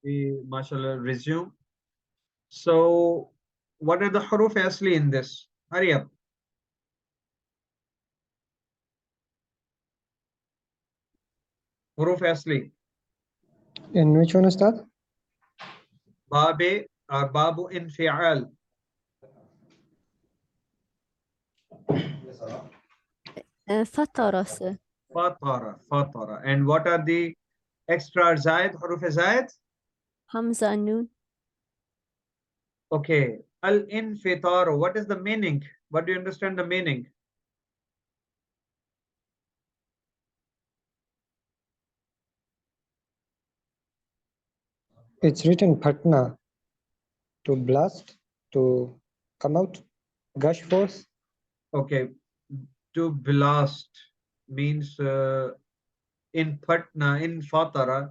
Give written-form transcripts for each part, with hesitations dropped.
We, mashallah, resume. So, what are the huruf asli in this? Hurry up. Huruf asli. In which one is that? Babe or babu infial. فترة sir. Fatara, fatara. And what are the extra zaid, huruf zaid? Hamza and Noon. Okay. Al infitar. What is the meaning? What do you understand the meaning? It's written Patna. To blast, to come out, gush forth. Okay. To blast means in Patna, in Fatara,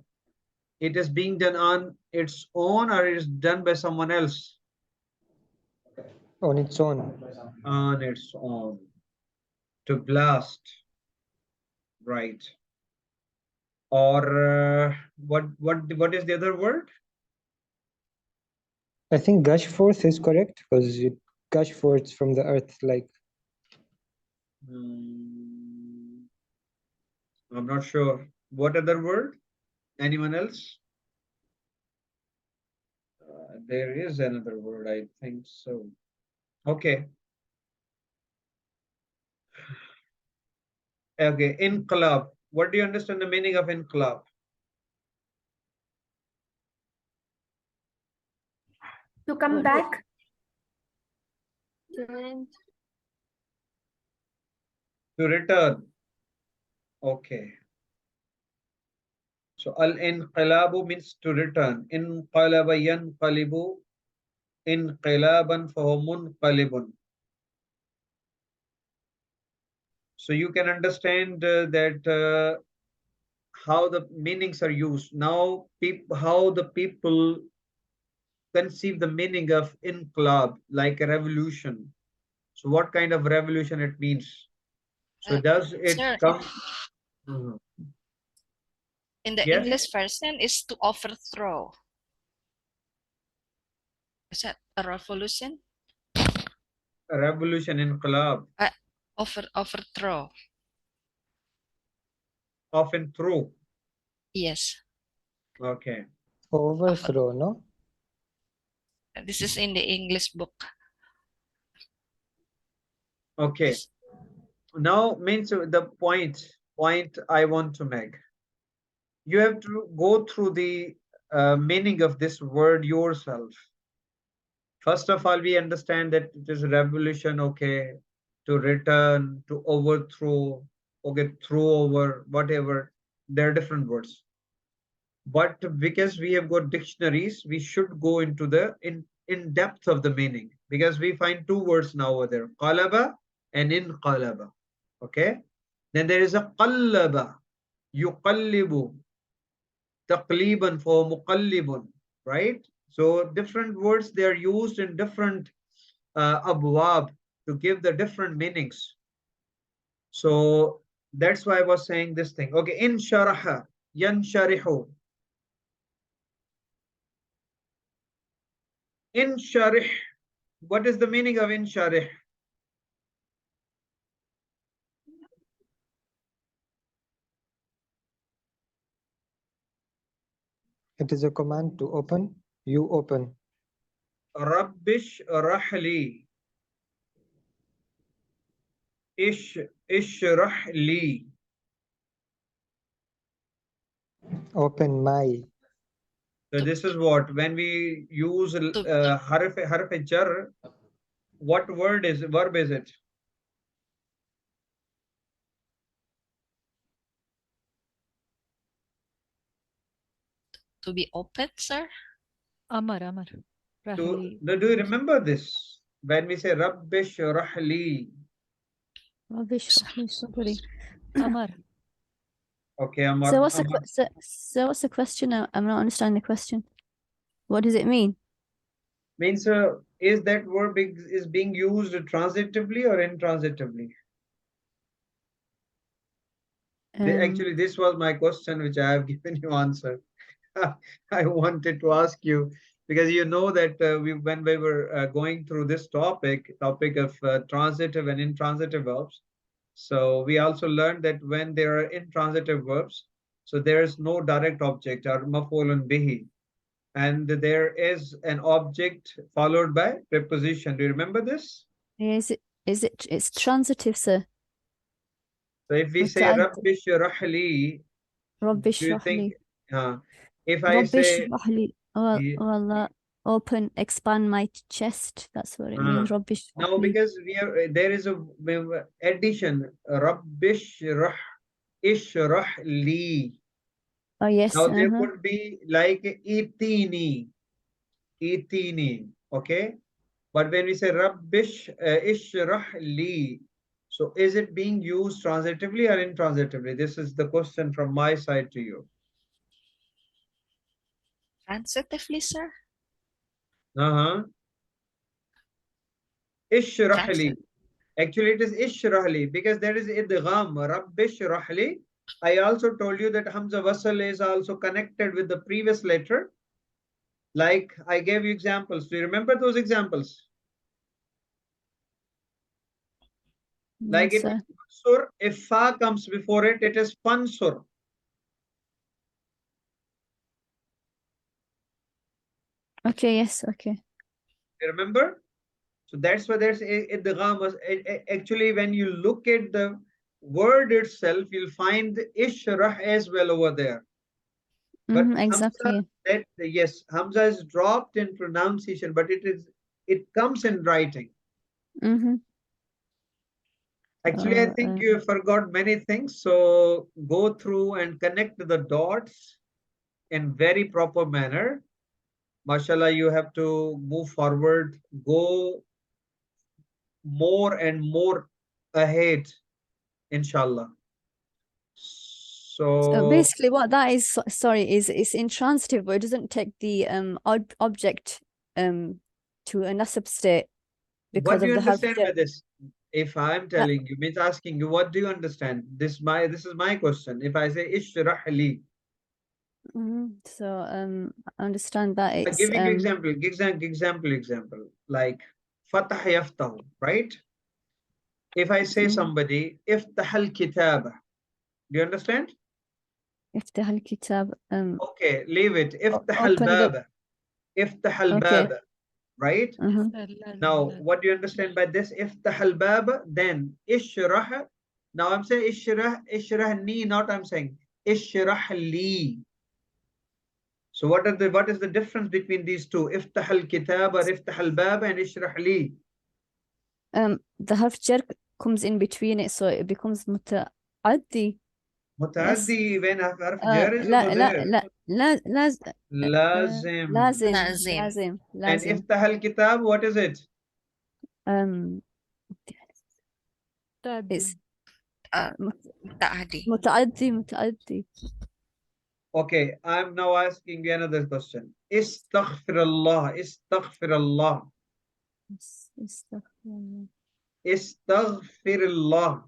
it is being done on its own or it is done by someone else? On its own. On its own. To blast. Right. Or what is the other word? I think gush forth is correct because it gush forth from the earth like. I'm not sure. What other word? Anyone else? There is another word, I think so. Okay. Okay, inqilab. What do you understand the meaning of inqilab? To come back. To return. Okay. So al-inqilabu means to return. Inqalaba yanqalibu inqilaban fahuwa munqalibun. So you can understand that how the meanings are used. Now, how the people conceive the meaning of inqilab, like a revolution. So what kind of revolution it means? So does it sir, come? Mhm. in the Yes? English version is to overthrow. Is that a revolution? A revolution, inqilab, Overthrow. often through. Yes. Okay. Overthrow, no? This is in the English book. Okay. Yes. Now means the point I want to make. You have to go through the meaning of this word yourself. First of all, we understand that it is revolution, okay, to return, to overthrow, okay, throw over, whatever. There are different words. But because we have got dictionaries, we should go into the in depth of the meaning because we find two words now over there, qalaba and inqalaba. Okay. Then there is a qallaba, yuqallibu, taqliban for muqallibun, right? So different words, they are used in different abwab to give the different meanings. So that's why I was saying this thing. Okay, in sharaha, yansharihu. In sharih, what is the meaning of in sharih? It is a command to open. You open. Rabbish rahli. Ishrah li. Open my. So this is what when we use harf jar, what verb is it? To be open, sir? Amar. Do you remember this? When we say Rabbish rahli. Amar. Okay, Amar. So what's the question? I'm not understanding the question. What does it mean? Means is that verb is being used transitively or intransitively? Actually, this was my question, which I have given you answer. I wanted to ask you because you know that when we were going through this topic of transitive and intransitive verbs, so we also learned that when there are intransitive verbs, so there is no direct object or maf'ulun bihi, and there is an object followed by preposition. Do you remember this? It's transitive, sir. So if we say متعدد. Rabbi shrah li, رب do you اشرح think لي. if I رب say اشرح لي. Yeah. والله, open, expand my chest. That's what it means. رب اشرح no, لي. because we have there is a addition Rabbi ishrah li. Oh, yes. Now there could be like itini, okay? But when we say Rabbish ishrah li, so is it being used transitively or intransitively? This is the question from my side to you. Transitively, sir? Ishrah li. Transit. Actually, it is ishrah li because there is idgham. Rabbish shrah li. I also told you that Hamza Wasal is also connected with the previous letter. Like I gave you examples. Do you remember those examples? Like Yes, it is sir. mansur. If fa comes before it, it is fansur. Okay, yes, okay. You remember? So that's why there's idgham. Actually, when you look at the word itself, you'll find ishrah as well over there. But exactly. Hamza, yes, Hamza is dropped in pronunciation, but it comes in writing. Actually, I think you forgot many things. So go through and connect the dots in very proper manner. Mashallah, you have to move forward, go more and more ahead, inshallah. So basically what that is, sorry, is it's intransitive, but it doesn't take the object to a nasab state because what do of you the harf understand by this? If I'm telling you, means asking you, what do you understand? This is my question. If I say ishrah li, so I understand that it's giving you example, like fatah yaftahu, right? If I say somebody iftah al kitaba, do you understand? افتح الكتاب Okay, leave it. Iftah al open the baba, iftah al baba, right? Now, what do you understand by this? Iftah al baba, then ishrah. Now I'm saying ishrah ni, not I'm saying ishrah li. So what is the difference between these two? Iftah al kitab or iftah al bab and ishrah li. the harf jar comes in between it, so it becomes متعدي. متعدي when harf jar is لا over لا there. لا لا لازم لازم. لازم. And iftah al kitab, what is it? is متعدي. متعدي. Okay, I'm now asking you another question. Istaghfirullah, istaghfirullah, istaghfirullah. Astaghfirullah.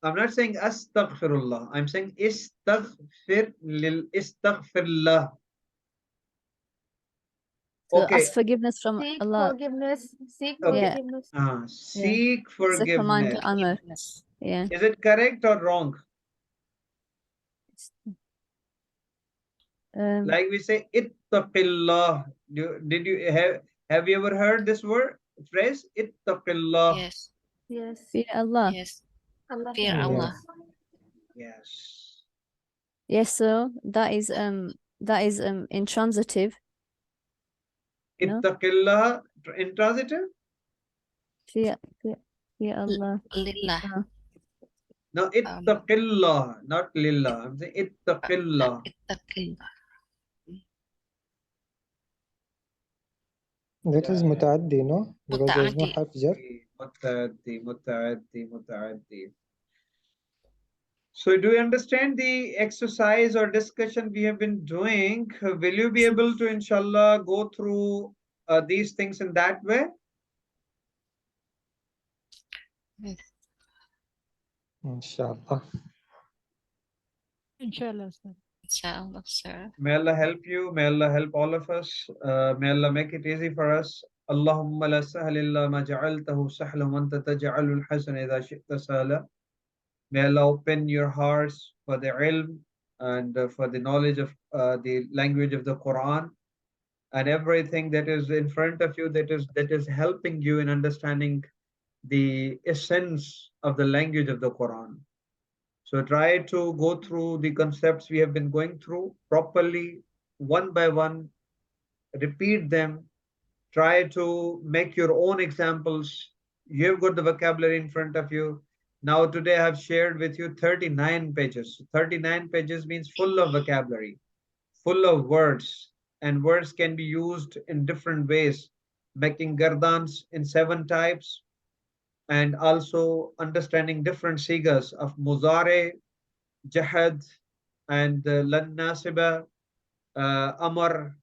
I'm not saying astaghfirullah. I'm saying istaghfirullah. So Okay. ask forgiveness from Seek Allah. forgiveness. Seek Okay. forgiveness. Seek It's a command, forgiveness. Amr. Yeah. Is it correct or wrong? Like we say ittaqillah. Did you have you ever heard this phrase ittaqillah? Yes. Yes. Fear Allah. Yes. Allah. Fear Allah. Yes. Yes, so that is intransitive. No? Ittaqillah intransitive? Fear Allah. Lillah. No, ittaqillah, not lillah. I'm saying ittaqillah. Ittaqillah. That is متعدي, no? Because there is no متعدي. harf jar. متعدي. So do you understand the exercise or discussion we have been doing? Will you be able to, inshallah, go through these things in that way? Yes. Inshallah. Inshallah, sir. Inshallah, sir. May Allah help you. May Allah help all of us. May Allah make it easy for us. Allahumma la sahla illa ma ja'altahu sahla wa anta taj'alul hasana idha shi'ta sahla. May Allah open your hearts for the ilm and for the knowledge of the language of the Quran and everything that is in front of you that is helping you in understanding the essence of the language of the Quran. So try to go through the concepts we have been going through properly, one by one, repeat them, try to make your own examples. You've got the vocabulary in front of you. Now today I have shared with you 39 pages. 39 pages means full of vocabulary, full of words, and words can be used in different ways, making gardans in 7 types, and also understanding different sigas of muzare, jahad, and lan nasiba, amar,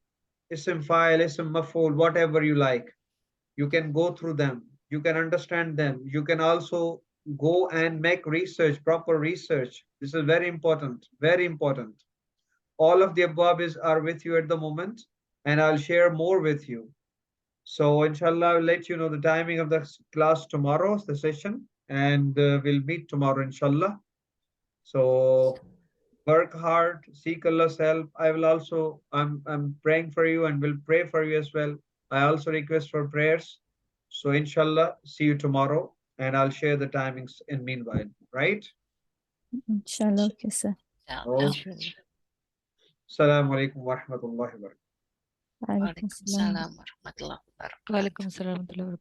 ism fa'il, ism maf'ul, whatever you like. You can go through them. You can understand them. You can also go and make research, proper research. This is very important, very important. All of the above are with you at the moment, and I'll share more with you. So inshallah, I'll let you know the timing of the class tomorrow, the session, and we'll meet tomorrow, inshallah. So work hard, seek Allah's help. I will also, I'm praying for you and will pray for you as well. I also request for prayers. So inshallah, see you tomorrow, and I'll share the timings in meanwhile, right? Inshallah, okay, sir. Inshallah. Okay. Assalamu alaikum wa rahmatullahi wa barakatuh. Alaikum Walaikum salam. salam wa rahmatullahi wa barakatuh. Walaikum salam wa rahmatullahi wa barakatuh.